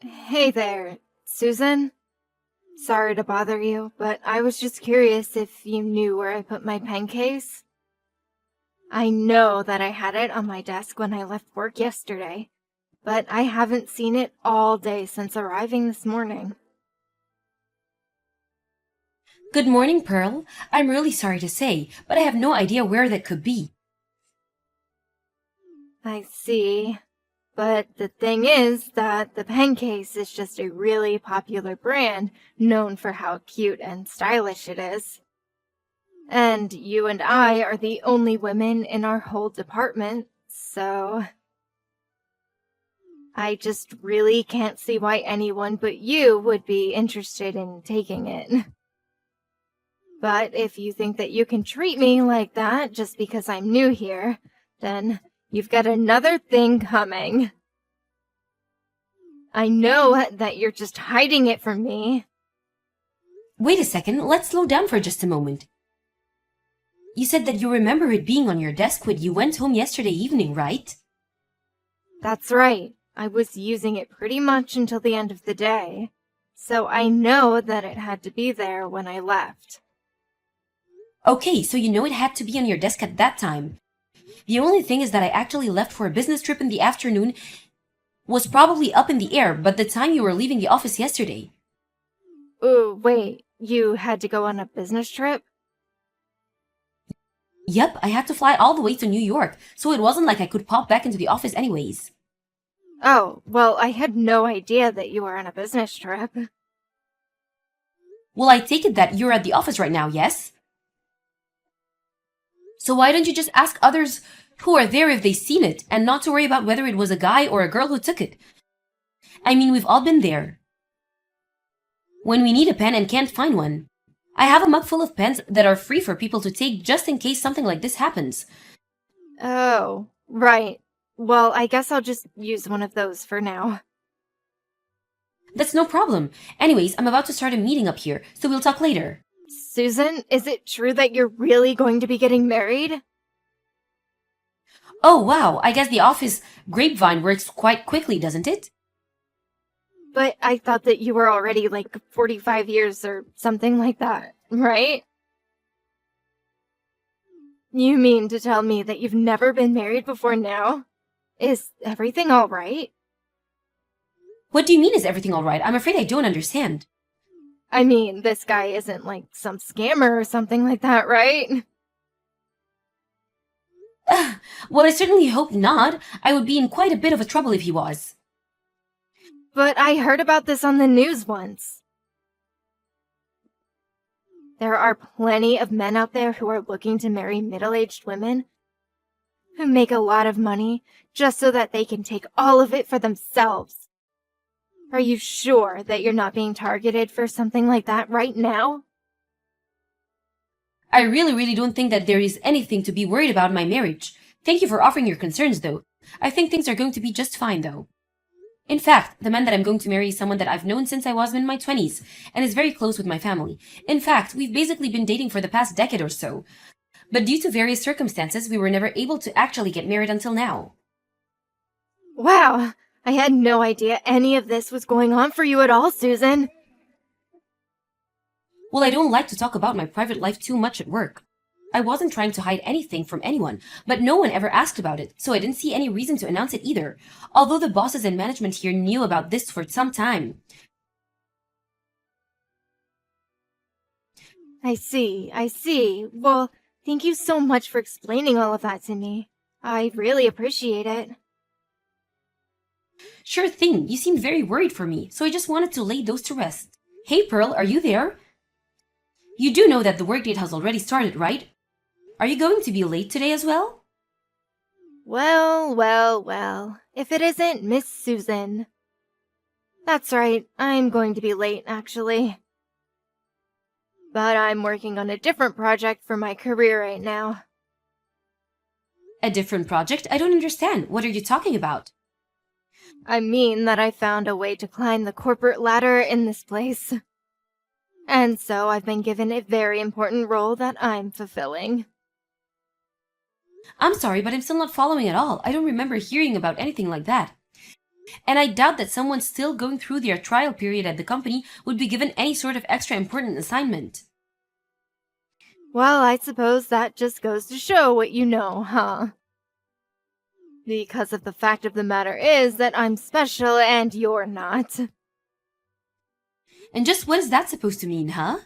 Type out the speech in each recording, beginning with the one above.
Hey there, Susan. Sorry to bother you, but I was just curious if you knew where I put my pen case. I know that I had it on my desk when I left work yesterday, but I haven't seen it all day since arriving this morning. Good morning, Pearl. I'm really sorry to say, but I have no idea where that could be. I see. But the thing is that the pen case is just a really popular brand known for how cute and stylish it is. And you and I are the only women in our whole department, so I just really can't see why anyone but you would be interested in taking it. But if you think that you can treat me like that just because I'm new here, then you've got another thing coming. I know that you're just hiding it from me. Wait a second, let's slow down for just a moment. You said that you remember it being on your desk when you went home yesterday evening, right? That's right. I was using it pretty much until the end of the day, so I know that it had to be there when I left. Okay, so you know it had to be on your desk at that time. The only thing is that I actually left for a business trip in the afternoon was probably up in the air, but the time you were leaving the office yesterday. Oh, wait, you had to go on a business trip? Yep, I had to fly all the way to New York, so it wasn't like I could pop back into the office anyways. Oh, well, I had no idea that you were on a business trip. Well, I take it that you're at the office right now, yes? So why don't you just ask others who are there if they've seen it, and not to worry about whether it was a guy or a girl who took it? I mean, we've all been there. When we need a pen and can't find one. I have a mug full of pens that are free for people to take just in case something like this happens. Oh, right. Well, I guess I'll just use one of those for now. That's no problem. Anyways, I'm about to start a meeting up here, so we'll talk later. Susan, is it true that you're really going to be getting married? Oh, wow, I guess the office grapevine works quite quickly, doesn't it? But I thought that you were already like 45 years or something like that, right? You mean to tell me that you've never been married before now? Is everything all right? What do you mean, is everything alright? I'm afraid I don't understand. I mean, this guy isn't like some scammer or something like that, right? Well, I certainly hope not. I would be in quite a bit of a trouble if he was. But I heard about this on the news once. There are plenty of men out there who are looking to marry middle-aged women who make a lot of money just so that they can take all of it for themselves. Are you sure that you're not being targeted for something like that right now? I really don't think that there is anything to be worried about in my marriage. Thank you for offering your concerns, though. I think things are going to be just fine, though. In fact, the man that I'm going to marry is someone that I've known since I was in my 20s, and is very close with my family. In fact, we've basically been dating for the past decade or so. But due to various circumstances, we were never able to actually get married until now. Wow, I had no idea any of this was going on for you at all, Susan. Well, I don't like to talk about my private life too much at work. I wasn't trying to hide anything from anyone, but no one ever asked about it, so I didn't see any reason to announce it either, although the bosses and management here knew about this for some time. I see. Well, thank you so much for explaining all of that to me. I really appreciate it. Sure thing, you seemed very worried for me, so I just wanted to lay those to rest. Hey Pearl, are you there? You do know that the workdate has already started, right? Are you going to be late today as well? Well. If it isn't Miss Susan. That's right, I'm going to be late, actually. But I'm working on a different project for my career right now. A different project? I don't understand. What are you talking about? I mean that I found a way to climb the corporate ladder in this place. And so I've been given a very important role that I'm fulfilling. I'm sorry, but I'm still not following at all. I don't remember hearing about anything like that. And I doubt that someone still going through their trial period at the company would be given any sort of extra important assignment. Well, I suppose that just goes to show what you know, huh? Because of the fact of the matter is that I'm special and you're not. And just what is that supposed to mean, huh?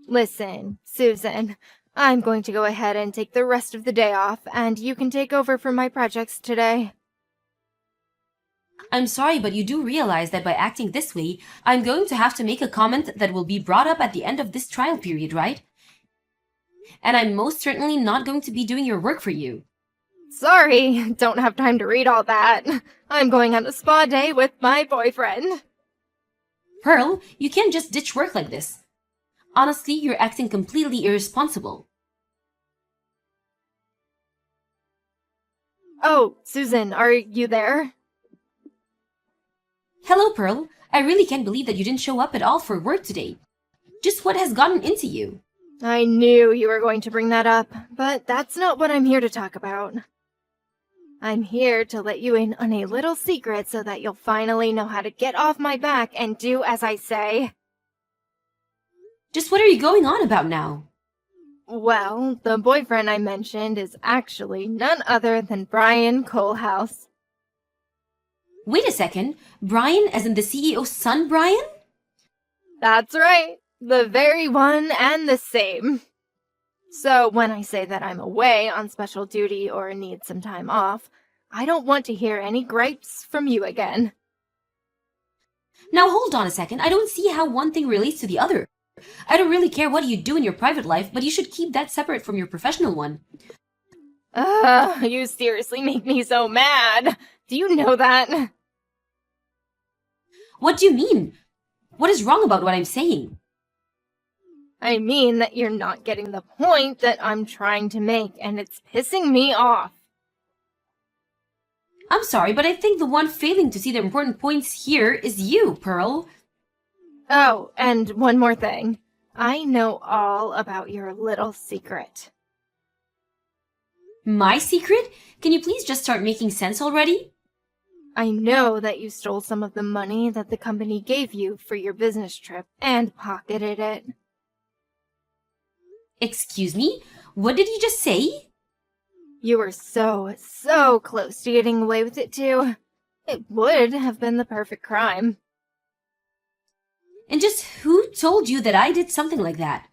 Listen, Susan, I'm going to go ahead and take the rest of the day off, and you can take over for my projects today. I'm sorry, but you do realize that by acting this way, I'm going to have to make a comment that will be brought up at the end of this trial period, right? And I'm most certainly not going to be doing your work for you. Sorry, don't have time to read all that. I'm going on a spa day with my boyfriend. Pearl, you can't just ditch work like this. Honestly, you're acting completely irresponsible. Oh, Susan, are you there? Hello, Pearl. I really can't believe that you didn't show up at all for work today. Just what has gotten into you? I knew you were going to bring that up, but that's not what I'm here to talk about. I'm here to let you in on a little secret so that you'll finally know how to get off my back and do as I say. Just what are you going on about now? Well, the boyfriend I mentioned is actually none other than Brian Colehouse. Wait a second. Brian, as in the CEO's son, Brian? That's right. The very one and the same. So when I say that I'm away on special duty or need some time off, I don't want to hear any gripes from you again. Now hold on a second. I don't see how one thing relates to the other. I don't really care what you do in your private life, but you should keep that separate from your professional one. You seriously make me so mad. Do you know that? What do you mean? What is wrong about what I'm saying? I mean that you're not getting the point that I'm trying to make, and it's pissing me off. I'm sorry, but I think the one failing to see the important points here is you, Pearl. Oh, and one more thing. I know all about your little secret. My secret? Can you please just start making sense already? I know that you stole some of the money that the company gave you for your business trip and pocketed it. Excuse me? What did you just say? You were so close to getting away with it too. It would have been the perfect crime. And just who told you that I did something like that?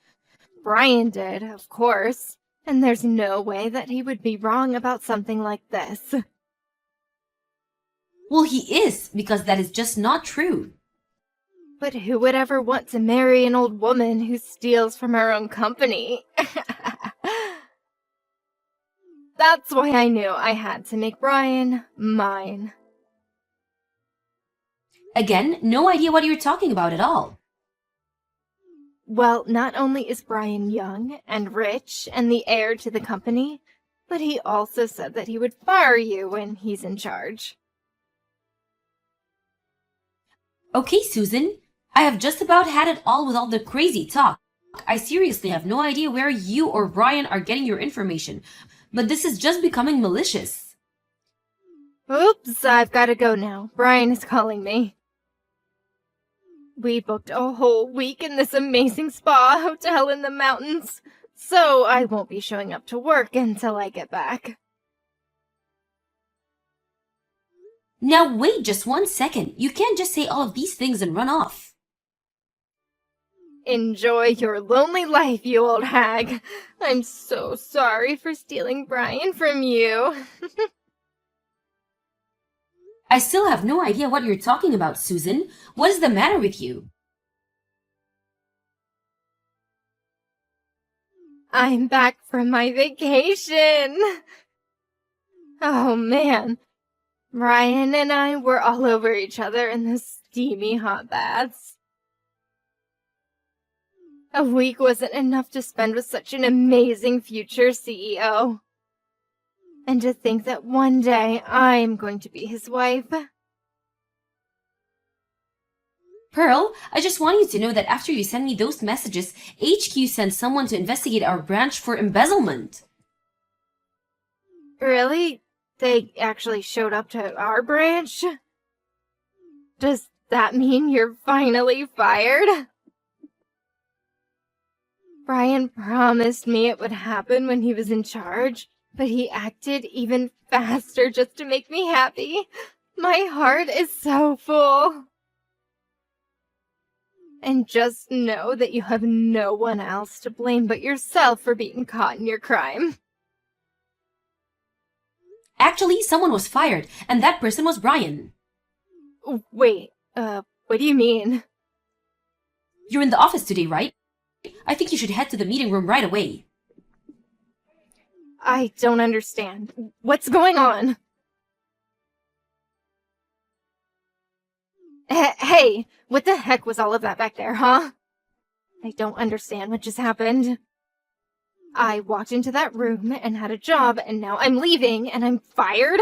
Brian did, of course. And there's no way that he would be wrong about something like this. Well, he is, because that is just not true. But who would ever want to marry an old woman who steals from her own company? That's why I knew I had to make Brian mine. Again, no idea what you're talking about at all. Well, not only is Brian young and rich and the heir to the company, but he also said that he would fire you when he's in charge. Okay, Susan, I have just about had it all with all the crazy talk. I seriously have no idea where you or Brian are getting your information, but this is just becoming malicious. Oops, I've got to go now. Brian is calling me. We booked a whole week in this amazing spa hotel in the mountains, so I won't be showing up to work until I get back. Now wait just 1 second. You can't just say all of these things and run off. Enjoy your lonely life, you old hag. I'm so sorry for stealing Brian from you. I still have no idea what you're talking about, Susan. What is the matter with you? I'm back from my vacation. Oh, man. Brian and I were all over each other in the steamy hot baths. A week wasn't enough to spend with such an amazing future CEO. And to think that one day I'm going to be his wife. Pearl, I just want you to know that after you send me those messages, HQ sent someone to investigate our branch for embezzlement. Really? They actually showed up to our branch? Does that mean you're finally fired? Brian promised me it would happen when he was in charge, but he acted even faster just to make me happy. My heart is so full. And just know that you have no one else to blame but yourself for being caught in your crime. Actually, someone was fired, and that person was Brian. Wait, what do you mean? You're in the office today, right? I think you should head to the meeting room right away. I don't understand. What's going on? Hey, what the heck was all of that back there, huh? I don't understand what just happened. I walked into that room and had a job, and now I'm leaving and I'm fired?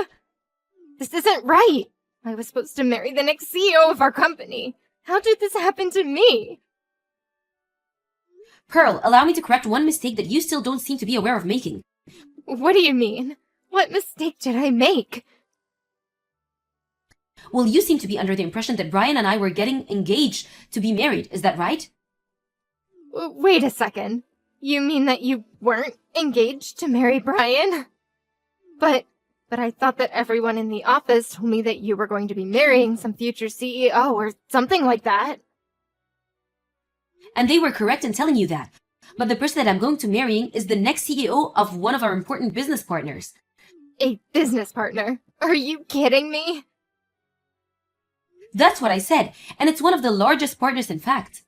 This isn't right. I was supposed to marry the next CEO of our company. How did this happen to me? Pearl, allow me to correct one mistake that you still don't seem to be aware of making. What do you mean? What mistake did I make? Well, you seem to be under the impression that Brian and I were getting engaged to be married, is that right? Wait a second. You mean that you weren't engaged to marry Brian? But I thought that everyone in the office told me that you were going to be marrying some future CEO or something like that. And they were correct in telling you that. But the person that I'm going to marrying is the next CEO of one of our important business partners. A business partner? Are you kidding me? That's what I said, and it's one of the largest partners in fact.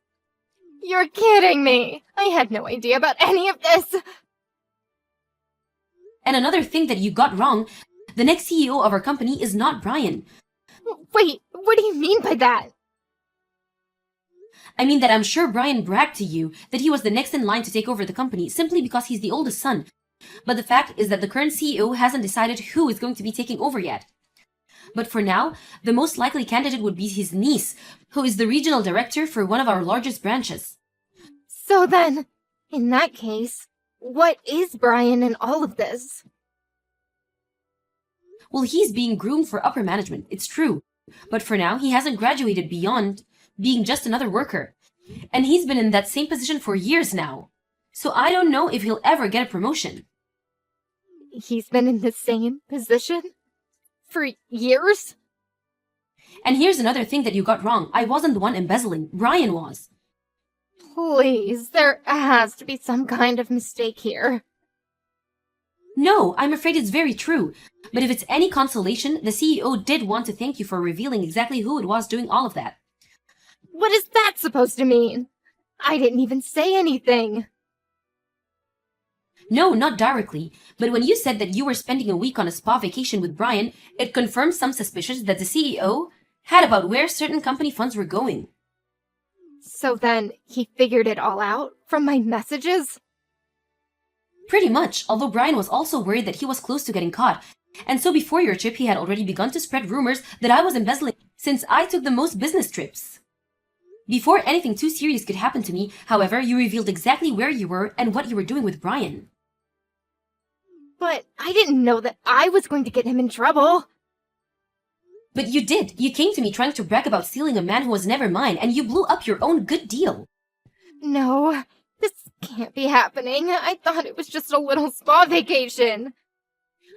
You're kidding me! I had no idea about any of this! And another thing that you got wrong, the next CEO of our company is not Brian. Wait, what do you mean by that? I mean that I'm sure Brian bragged to you that he was the next in line to take over the company simply because he's the oldest son. But the fact is that the current CEO hasn't decided who is going to be taking over yet. But for now, the most likely candidate would be his niece, who is the regional director for one of our largest branches. So then, in that case, what is Brian in all of this? Well, he's being groomed for upper management, it's true. But for now, he hasn't graduated beyond being just another worker. And he's been in that same position for years now. So I don't know if he'll ever get a promotion. He's been in the same position? For years? And here's another thing that you got wrong. I wasn't the one embezzling. Brian was. Please, there has to be some kind of mistake here. No, I'm afraid it's very true. But if it's any consolation, the CEO did want to thank you for revealing exactly who it was doing all of that. What is that supposed to mean? I didn't even say anything. No, not directly. But when you said that you were spending a week on a spa vacation with Brian, it confirmed some suspicions that the CEO had about where certain company funds were going. So then, he figured it all out from my messages? Pretty much, although Brian was also worried that he was close to getting caught. And so before your trip, he had already begun to spread rumors that I was embezzling since I took the most business trips. Before anything too serious could happen to me, however, you revealed exactly where you were and what you were doing with Brian. But I didn't know that I was going to get him in trouble. But you did. You came to me trying to brag about stealing a man who was never mine, and you blew up your own good deal. No, this can't be happening. I thought it was just a little spa vacation.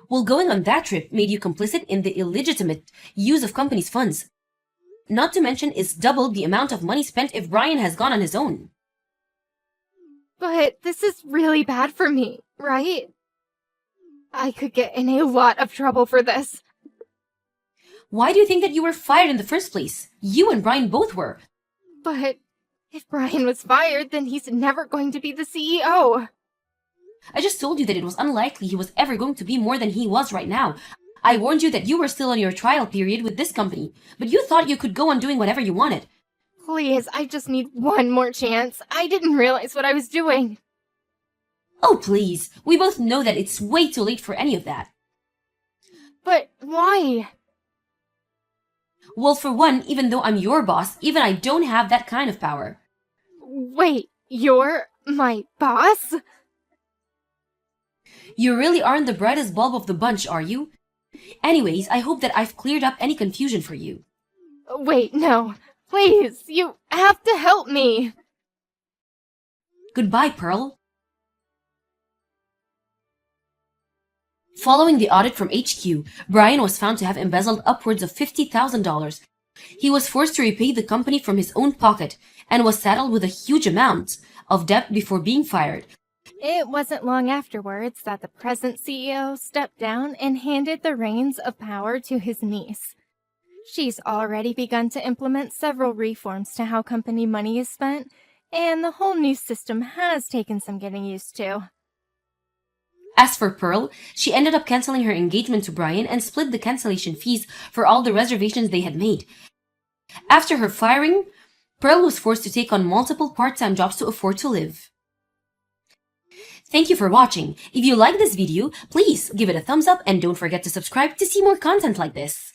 Well, going on that trip made you complicit in the illegitimate use of company's funds. Not to mention, it's doubled the amount of money spent if Brian has gone on his own. But this is really bad for me, right? I could get in a lot of trouble for this. Why do you think that you were fired in the first place? You and Brian both were. But if Brian was fired, then he's never going to be the CEO. I just told you that it was unlikely he was ever going to be more than he was right now. I warned you that you were still on your trial period with this company, but you thought you could go on doing whatever you wanted. Please, I just need one more chance. I didn't realize what I was doing. Oh, please. We both know that it's way too late for any of that. But why? Well, for one, even though I'm your boss, even I don't have that kind of power. Wait, you're my boss? You really aren't the brightest bulb of the bunch, are you? Anyways, I hope that I've cleared up any confusion for you. Wait, no. Please, you have to help me. Goodbye, Pearl. Following the audit from HQ, Brian was found to have embezzled upwards of $50,000. He was forced to repay the company from his own pocket and was saddled with a huge amount of debt before being fired. It wasn't long afterwards that the present CEO stepped down and handed the reins of power to his niece. She's already begun to implement several reforms to how company money is spent, and the whole new system has taken some getting used to. As for Pearl, she ended up canceling her engagement to Brian and split the cancellation fees for all the reservations they had made. After her firing, Pearl was forced to take on multiple part-time jobs to afford to live. Thank you for watching. If you like this video, please give it a thumbs up and don't forget to subscribe to see more content like this.